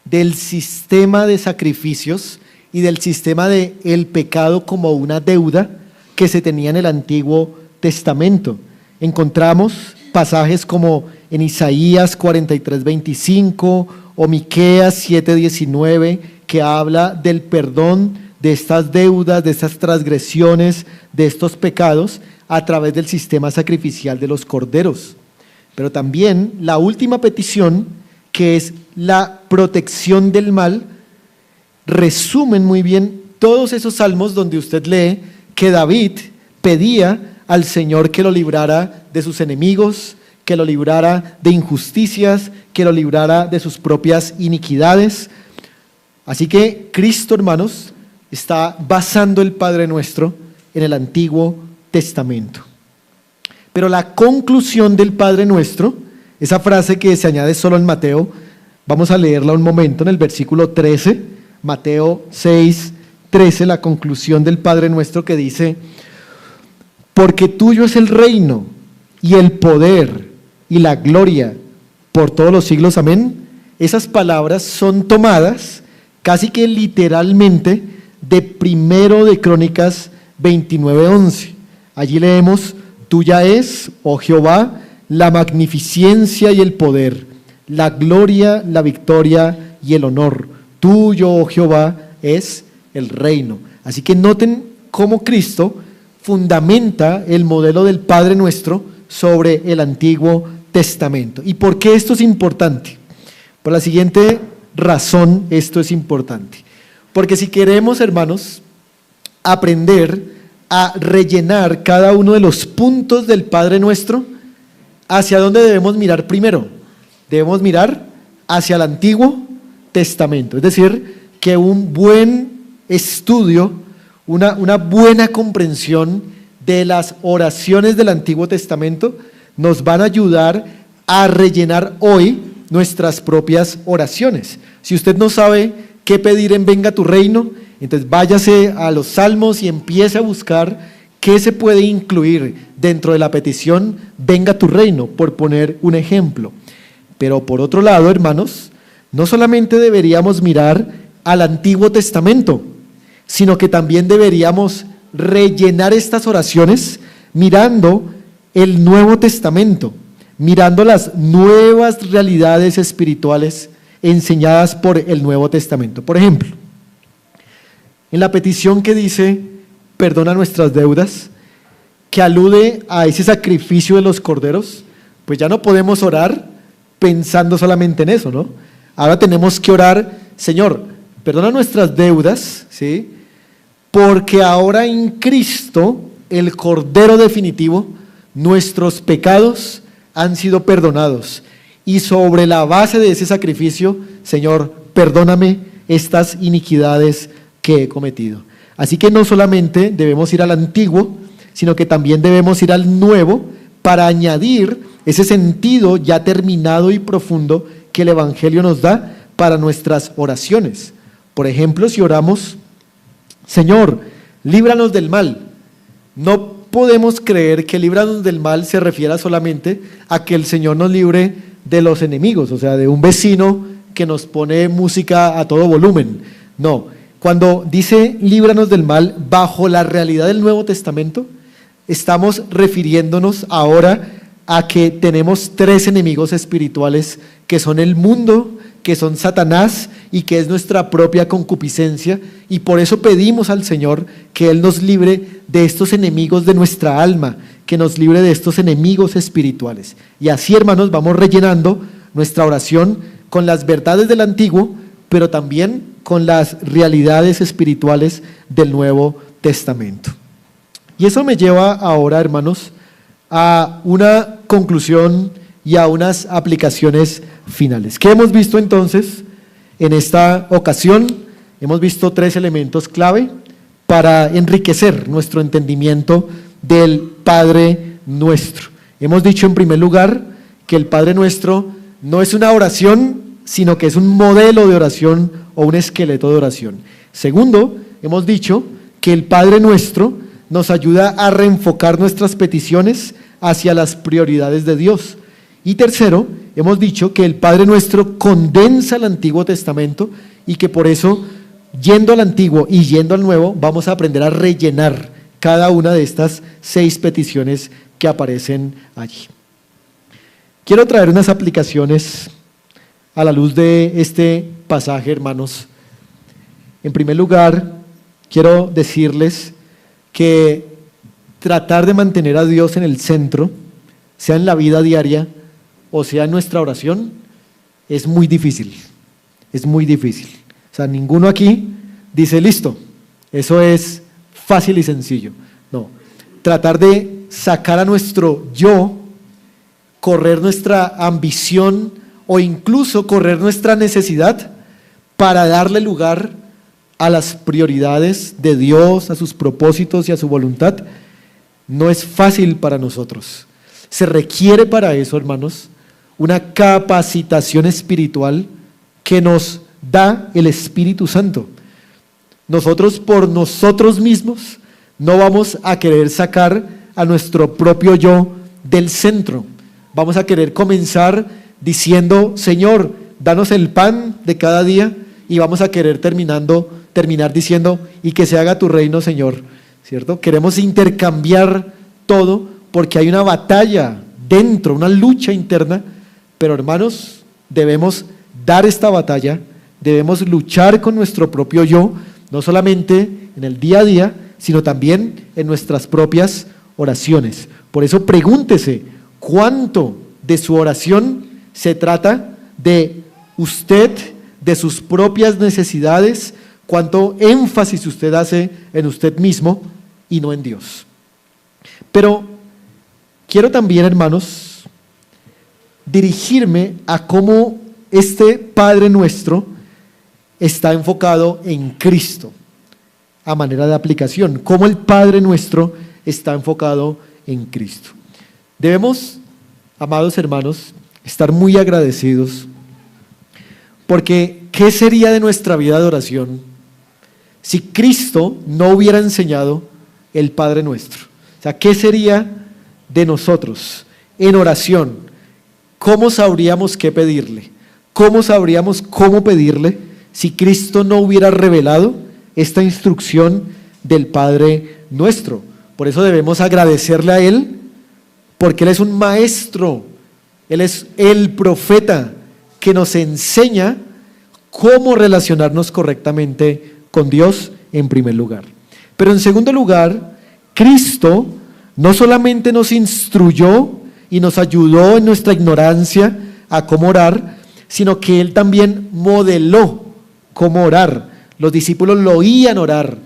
del sistema de sacrificios y del sistema de el pecado como una deuda que se tenía en el Antiguo Testamento. Encontramos pasajes como en Isaías 43:25 o Miqueas 7:19, que habla del perdón de estas deudas, de estas transgresiones, de estos pecados a través del sistema sacrificial de los corderos. Pero también la última petición, que es la protección del mal, resumen muy bien todos esos salmos donde usted lee que David pedía al Señor que lo librara de sus enemigos, que lo librara de injusticias, que lo librara de sus propias iniquidades. Así que Cristo, hermanos, está basando el Padre Nuestro en el Antiguo Testamento. Pero la conclusión del Padre Nuestro, esa frase que se añade solo en Mateo, vamos a leerla un momento en el versículo 13, Mateo 6:13, la conclusión del Padre Nuestro, que dice: porque tuyo es el reino y el poder y la gloria por todos los siglos, amén. Esas palabras son tomadas casi que literalmente de Primero de Crónicas 29:11. Allí leemos: tuya es, oh Jehová, la magnificencia y el poder, la gloria, la victoria y el honor. Tuyo, oh Jehová, es el reino. Así que noten cómo Cristo fundamenta el modelo del Padre Nuestro sobre el Antiguo Testamento. ¿Y por qué esto es importante? Por la siguiente razón esto es importante. Porque si queremos, hermanos, aprender a rellenar cada uno de los puntos del Padre Nuestro, ¿hacia dónde debemos mirar primero? Debemos mirar hacia el Antiguo Testamento. Es decir, que un buen estudio, una buena comprensión de las oraciones del Antiguo Testamento nos van a ayudar a rellenar hoy nuestras propias oraciones. Si usted no sabe qué pedir en Venga tu Reino, entonces váyase a los Salmos y empiece a buscar qué se puede incluir dentro de la petición Venga tu Reino, por poner un ejemplo. Pero por otro lado, hermanos, no solamente deberíamos mirar al Antiguo Testamento, sino que también deberíamos rellenar estas oraciones mirando el Nuevo Testamento, mirando las nuevas realidades espirituales enseñadas por el Nuevo Testamento. Por ejemplo, en la petición que dice, perdona nuestras deudas, que alude a ese sacrificio de los corderos, pues ya no podemos orar pensando solamente en eso, ¿no? Ahora tenemos que orar, Señor, perdona nuestras deudas, ¿sí? Porque ahora en Cristo, el Cordero definitivo, nuestros pecados han sido perdonados. Y sobre la base de ese sacrificio, Señor, perdóname estas iniquidades que he cometido. Así que no solamente debemos ir al antiguo, sino que también debemos ir al nuevo para añadir ese sentido ya terminado y profundo que el Evangelio nos da para nuestras oraciones. Por ejemplo, si oramos, Señor, líbranos del mal, no podemos creer que líbranos del mal se refiera solamente a que el Señor nos libre de los enemigos, o sea, de un vecino que nos pone música a todo volumen. No, cuando dice líbranos del mal bajo la realidad del Nuevo Testamento, estamos refiriéndonos ahora a que tenemos tres enemigos espirituales que son el mundo, que son Satanás y que es nuestra propia concupiscencia, y por eso pedimos al Señor que Él nos libre de estos enemigos de nuestra alma, que nos libre de estos enemigos espirituales. Y así, hermanos, vamos rellenando nuestra oración con las verdades del Antiguo, pero también con las realidades espirituales del Nuevo Testamento. Y eso me lleva ahora, hermanos, a una conclusión y a unas aplicaciones finales. ¿Qué hemos visto entonces en esta ocasión? Hemos visto tres elementos clave para enriquecer nuestro entendimiento del Padre Nuestro. Hemos dicho en primer lugar que el Padre Nuestro no es una oración, sino que es un modelo de oración o un esqueleto de oración. Segundo, hemos dicho que el Padre Nuestro nos ayuda a reenfocar nuestras peticiones hacia las prioridades de Dios. Y tercero, hemos dicho que el Padre Nuestro condensa el Antiguo Testamento y que por eso yendo al Antiguo y yendo al Nuevo, vamos a aprender a rellenar cada una de estas 6 peticiones que aparecen allí. Quiero traer unas aplicaciones a la luz de este pasaje, hermanos. En primer lugar, quiero decirles que tratar de mantener a Dios en el centro, sea en la vida diaria o sea en nuestra oración, es muy difícil. Es muy difícil. O sea, ninguno aquí dice, listo, eso es fácil y sencillo. No, tratar de sacar a nuestro yo, correr nuestra ambición o incluso correr nuestra necesidad para darle lugar a las prioridades de Dios, a sus propósitos y a su voluntad, no es fácil para nosotros. Se requiere para eso, hermanos, una capacitación espiritual que nos da el Espíritu Santo. Nosotros por nosotros mismos no vamos a querer sacar a nuestro propio yo del centro. Vamos a querer comenzar diciendo, Señor, danos el pan de cada día, y vamos a querer terminar diciendo, y que se haga tu reino, Señor, ¿cierto? Queremos intercambiar todo porque hay una batalla dentro, una lucha interna, pero hermanos, debemos dar esta batalla, debemos luchar con nuestro propio yo, no solamente en el día a día, sino también en nuestras propias oraciones. Por eso pregúntese, ¿cuánto de su oración se trata de usted, de sus propias necesidades? ¿Cuánto énfasis usted hace en usted mismo y no en Dios? Pero quiero también, hermanos, dirigirme a cómo este Padre Nuestro está enfocado en Cristo, a manera de aplicación, cómo el Padre Nuestro está enfocado en Cristo. Debemos, amados hermanos, estar muy agradecidos, porque ¿qué sería de nuestra vida de oración si Cristo no hubiera enseñado el Padre Nuestro? O sea, ¿qué sería de nosotros en oración? ¿Cómo sabríamos qué pedirle? ¿Cómo sabríamos cómo pedirle si Cristo no hubiera revelado esta instrucción del Padre Nuestro? Por eso debemos agradecerle a Él, porque Él es un maestro, Él es el profeta que nos enseña cómo relacionarnos correctamente con Dios en primer lugar. Pero en segundo lugar, Cristo no solamente nos instruyó y nos ayudó en nuestra ignorancia a cómo orar, sino que Él también modeló cómo orar. Los discípulos lo oían orar.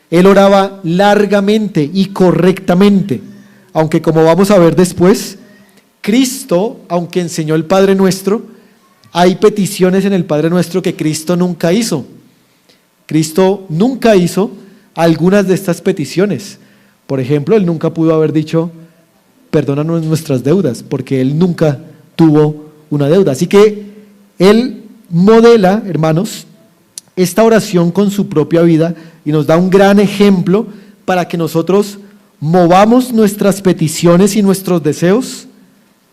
Él oraba largamente y correctamente, aunque como vamos a ver después, Cristo, aunque enseñó el Padre Nuestro, hay peticiones en el Padre Nuestro que Cristo nunca hizo. Cristo nunca hizo algunas de estas peticiones. Por ejemplo, Él nunca pudo haber dicho, perdónanos nuestras deudas, porque Él nunca tuvo una deuda. Así que Él modela, hermanos, esta oración con su propia vida y nos da un gran ejemplo para que nosotros movamos nuestras peticiones y nuestros deseos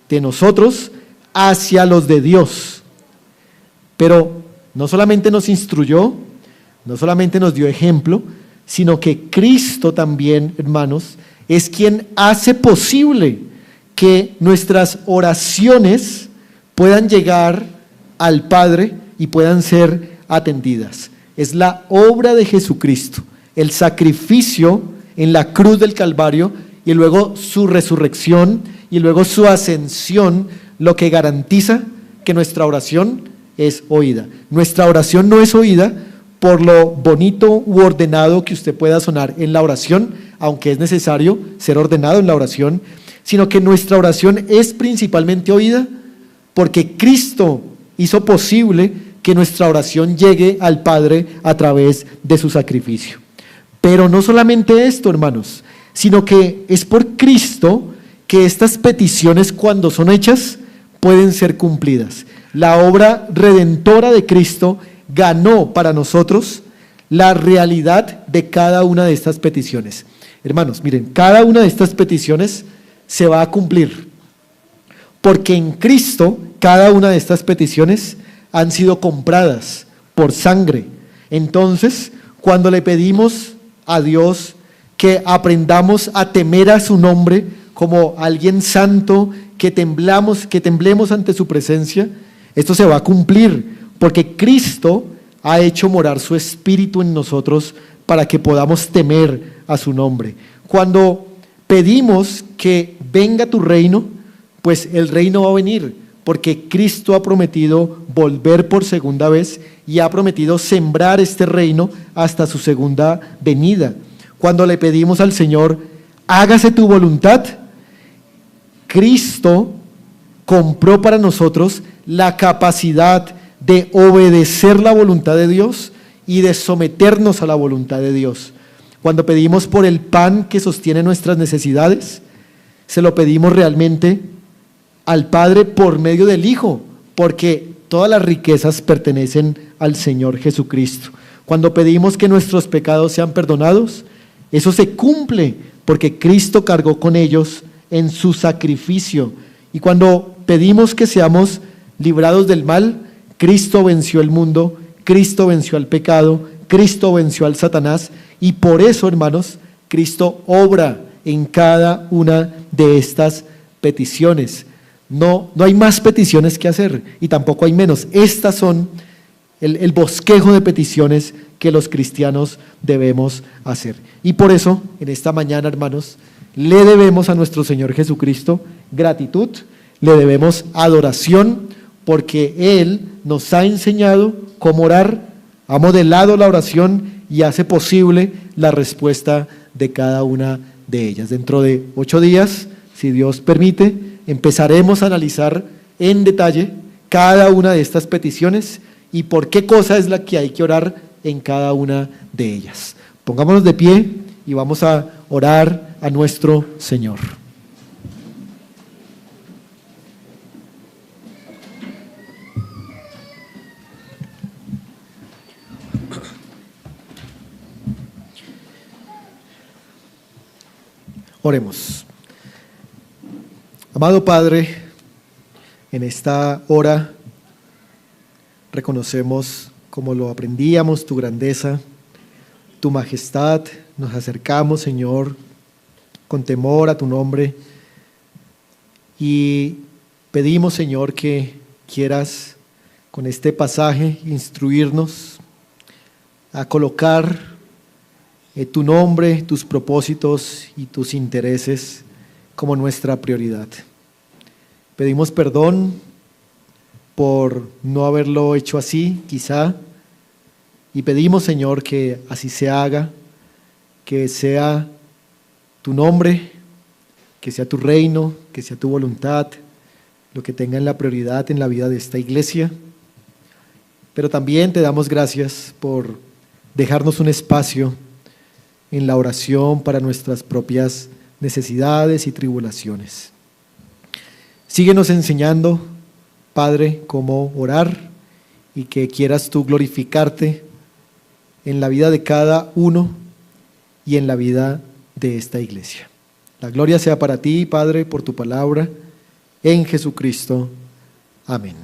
de nosotros hacia los de Dios. Pero no solamente nos instruyó, no solamente nos dio ejemplo, sino que Cristo también, hermanos, es quien hace posible que nuestras oraciones puedan llegar al Padre y puedan ser atendidas. Es la obra de Jesucristo, el sacrificio en la cruz del Calvario y luego su resurrección y luego su ascensión, lo que garantiza que nuestra oración es oída. Nuestra oración no es oída por lo bonito u ordenado que usted pueda sonar en la oración, aunque es necesario ser ordenado en la oración, sino que nuestra oración es principalmente oída porque Cristo hizo posible que nuestra oración llegue al Padre a través de su sacrificio. Pero no solamente esto, hermanos, sino que es por Cristo que estas peticiones, cuando son hechas, pueden ser cumplidas. La obra redentora de Cristo ganó para nosotros la realidad de cada una de estas peticiones. Hermanos, miren, cada una de estas peticiones se va a cumplir, porque en Cristo cada una de estas peticiones han sido compradas por sangre. Entonces, cuando le pedimos a Dios que aprendamos a temer a su nombre como alguien santo, que temblemos ante su presencia, esto se va a cumplir, porque Cristo ha hecho morar su Espíritu en nosotros para que podamos temer a su nombre. Cuando pedimos que venga tu reino, pues el reino va a venir, porque Cristo ha prometido volver por segunda vez y ha prometido sembrar este reino hasta su segunda venida. Cuando le pedimos al Señor, hágase tu voluntad, Cristo compró para nosotros la capacidad de obedecer la voluntad de Dios y de someternos a la voluntad de Dios. Cuando pedimos por el pan que sostiene nuestras necesidades, se lo pedimos realmente al Padre por medio del Hijo, porque todas las riquezas pertenecen al Señor Jesucristo. Cuando pedimos que nuestros pecados sean perdonados, eso se cumple porque Cristo cargó con ellos en su sacrificio. Y cuando pedimos que seamos librados del mal, Cristo venció el mundo, Cristo venció al pecado, Cristo venció al Satanás, y por eso, hermanos, Cristo obra en cada una de estas peticiones. No hay más peticiones que hacer y tampoco hay menos. Estas son el bosquejo de peticiones que los cristianos debemos hacer. Y por eso, en esta mañana, hermanos, le debemos a nuestro Señor Jesucristo gratitud, le debemos adoración, porque Él nos ha enseñado cómo orar, ha modelado la oración y hace posible la respuesta de cada una de ellas. Dentro de 8 días, si Dios permite, empezaremos a analizar en detalle cada una de estas peticiones y por qué cosa es la que hay que orar en cada una de ellas. Pongámonos de pie y vamos a orar a nuestro Señor. Oremos. Amado Padre, en esta hora reconocemos, como lo aprendíamos, tu grandeza, tu majestad. Nos acercamos, Señor, con temor a tu nombre y pedimos, Señor, que quieras con este pasaje instruirnos a colocar tu nombre, tus propósitos y tus intereses como nuestra prioridad. Pedimos perdón por no haberlo hecho así, quizá, y pedimos, Señor, que así se haga, que sea tu nombre, que sea tu reino, que sea tu voluntad, lo que tenga en la prioridad en la vida de esta iglesia. Pero también te damos gracias por dejarnos un espacio en la oración para nuestras propias necesidades y tribulaciones. Síguenos enseñando, Padre, cómo orar y que quieras tú glorificarte en la vida de cada uno y en la vida de esta iglesia. La gloria sea para ti, Padre, por tu palabra, en Jesucristo. Amén.